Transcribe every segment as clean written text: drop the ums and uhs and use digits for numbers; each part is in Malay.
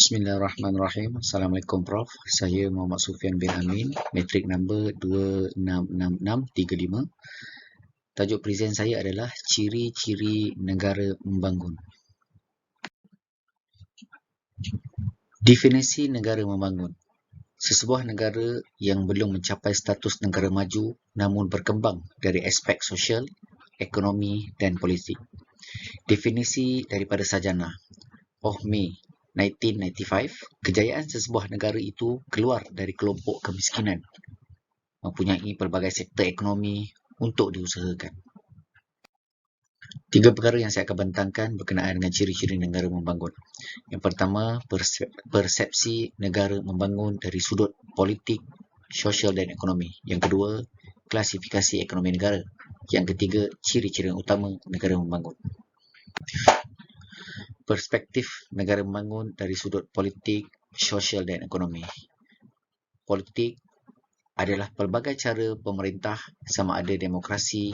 Bismillahirrahmanirrahim. Assalamualaikum Prof. Saya Muhammad Sufian bin Amin, metrik number 266635. Tajuk present saya adalah ciri-ciri negara membangun. Definisi negara membangun. Sesebuah negara yang belum mencapai status negara maju namun berkembang dari aspek sosial, ekonomi dan politik. Definisi daripada Sarjana Mei 1995, kejayaan sesebuah negara itu keluar dari kelompok kemiskinan, mempunyai pelbagai sektor ekonomi untuk diusahakan. Tiga perkara yang saya akan bentangkan berkenaan dengan ciri-ciri negara membangun. Yang pertama, persepsi negara membangun dari sudut politik, sosial dan ekonomi. Yang kedua, klasifikasi ekonomi negara. Yang ketiga, ciri-ciri utama negara membangun. Perspektif negara membangun dari sudut politik, sosial dan ekonomi. Politik adalah pelbagai cara pemerintah, sama ada demokrasi,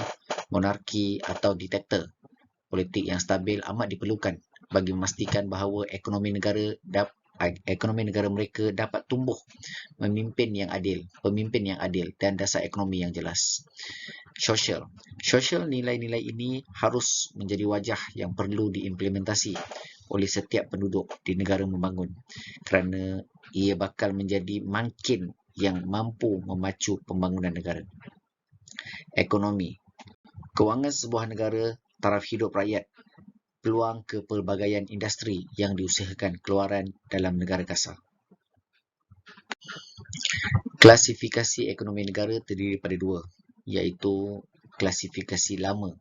monarki atau diktator. Politik yang stabil amat diperlukan bagi memastikan bahawa ekonomi negara mereka dapat tumbuh, pemimpin yang adil dan dasar ekonomi yang jelas. Sosial nilai-nilai ini harus menjadi wajah yang perlu diimplementasi oleh setiap penduduk di negara membangun kerana ia bakal menjadi mangkin yang mampu memacu pembangunan negara. Ekonomi. Kewangan sebuah negara, taraf hidup rakyat, peluang kepelbagaian industri yang diusahakan keluaran dalam negara kasar. Klasifikasi ekonomi negara terdiri daripada dua, iaitu klasifikasi lama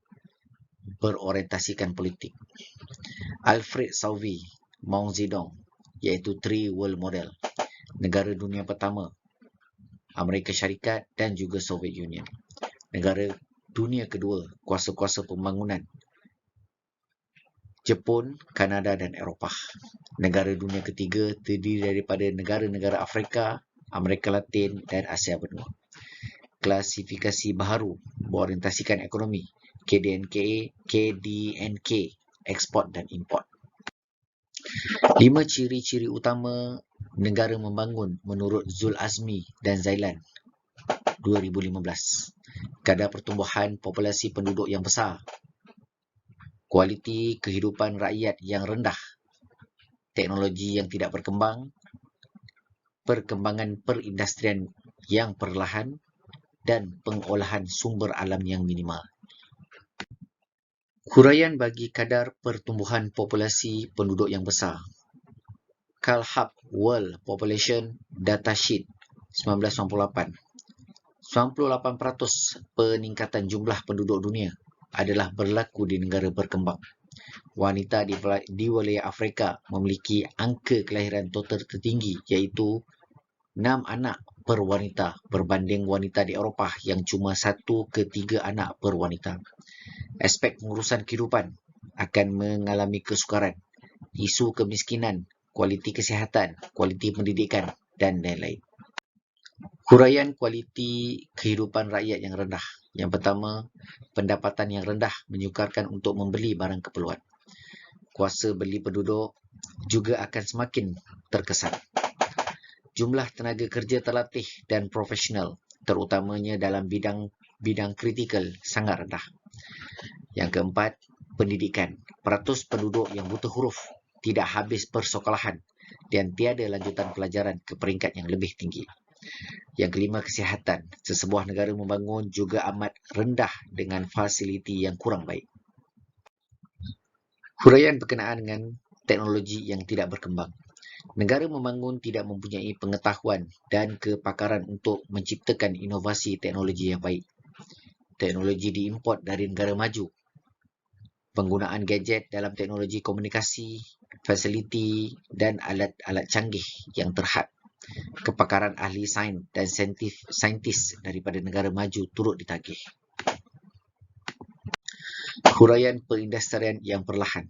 berorientasikan politik. Alfred Sauvy, Mao Zedong, iaitu Three World Model, negara dunia pertama, Amerika Syarikat dan juga Soviet Union. Negara dunia kedua, kuasa-kuasa pembangunan, Jepun, Kanada dan Eropah. Negara dunia ketiga terdiri daripada negara-negara Afrika, Amerika Latin dan Asia Benua. Klasifikasi baharu berorientasikan ekonomi, KDNK, ekspor dan import. 5 ciri-ciri utama negara membangun menurut Zul Azmi dan Zailan 2015. Kadar pertumbuhan populasi penduduk yang besar, kualiti kehidupan rakyat yang rendah, teknologi yang tidak berkembang, perkembangan perindustrian yang perlahan, dan pengolahan sumber alam yang minimal. Huraian bagi kadar pertumbuhan populasi penduduk yang besar. Carl Hub World Population Datasheet 1998. 98% peningkatan jumlah penduduk dunia adalah berlaku di negara berkembang. Wanita di wilayah Afrika memiliki angka kelahiran total tertinggi, iaitu 6 anak per wanita berbanding wanita di Eropah yang cuma 1/3 anak per wanita. Aspek pengurusan kehidupan akan mengalami kesukaran, isu kemiskinan, kualiti kesihatan, kualiti pendidikan dan lain-lain. Huraian kualiti kehidupan rakyat yang rendah. Yang pertama, pendapatan yang rendah menyukarkan untuk membeli barang keperluan. Kuasa beli penduduk juga akan semakin terkesan. Jumlah tenaga kerja terlatih dan profesional, terutamanya dalam bidang kritikal, sangat rendah. Yang keempat, pendidikan. Peratus penduduk yang buta huruf, tidak habis persekolahan dan tiada lanjutan pelajaran ke peringkat yang lebih tinggi. Yang kelima, kesihatan. Sesebuah negara membangun juga amat rendah dengan fasiliti yang kurang baik. Huraian berkenaan dengan teknologi yang tidak berkembang. Negara membangun tidak mempunyai pengetahuan dan kepakaran untuk menciptakan inovasi teknologi yang baik. Teknologi diimport dari negara maju. Penggunaan gadget dalam teknologi komunikasi, fasiliti dan alat-alat canggih yang terhad. Kepakaran ahli sains dan saintis daripada negara maju turut ditagih. Huraian perindustrian yang perlahan.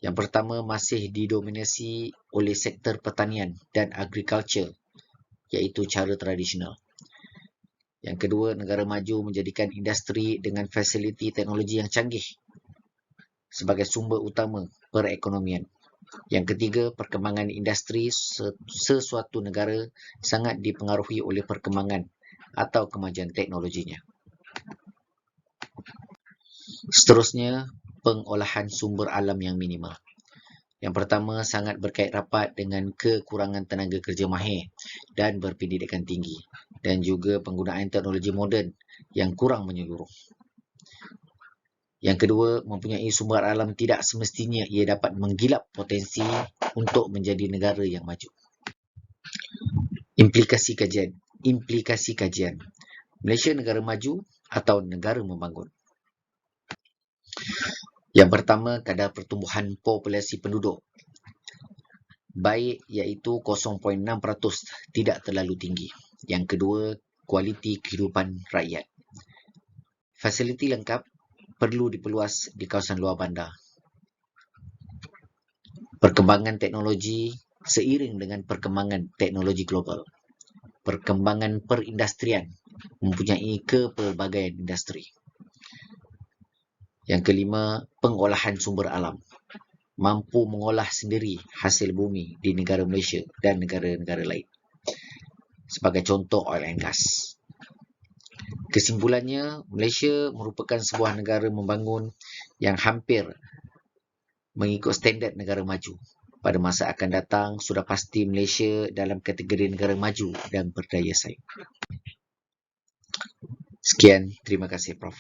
Yang pertama, masih didominasi oleh sektor pertanian dan agriculture, iaitu cara tradisional. Yang kedua, negara maju menjadikan industri dengan fasiliti teknologi yang canggih sebagai sumber utama perekonomian. Yang ketiga, perkembangan industri sesuatu negara sangat dipengaruhi oleh perkembangan atau kemajuan teknologinya. Seterusnya, pengolahan sumber alam yang minimal. Yang pertama, sangat berkait rapat dengan kekurangan tenaga kerja mahir dan berpendidikan tinggi, dan juga penggunaan teknologi moden yang kurang menyeluruh. Yang kedua, mempunyai sumber alam tidak semestinya ia dapat menggilap potensi untuk menjadi negara yang maju. Implikasi kajian. Malaysia negara maju atau negara membangun? Yang pertama, kadar pertumbuhan populasi penduduk baik iaitu 0.6%, tidak terlalu tinggi. Yang kedua, kualiti kehidupan rakyat. Fasiliti lengkap perlu diperluas di kawasan luar bandar. Perkembangan teknologi seiring dengan perkembangan teknologi global. Perkembangan perindustrian mempunyai kepelbagaian industri. Yang kelima, pengolahan sumber alam. Mampu mengolah sendiri hasil bumi di negara Malaysia dan negara-negara lain. Sebagai contoh, oil and gas. Kesimpulannya, Malaysia merupakan sebuah negara membangun yang hampir mengikut standard negara maju. Pada masa akan datang, sudah pasti Malaysia dalam kategori negara maju dan berdaya saing. Sekian, terima kasih Prof.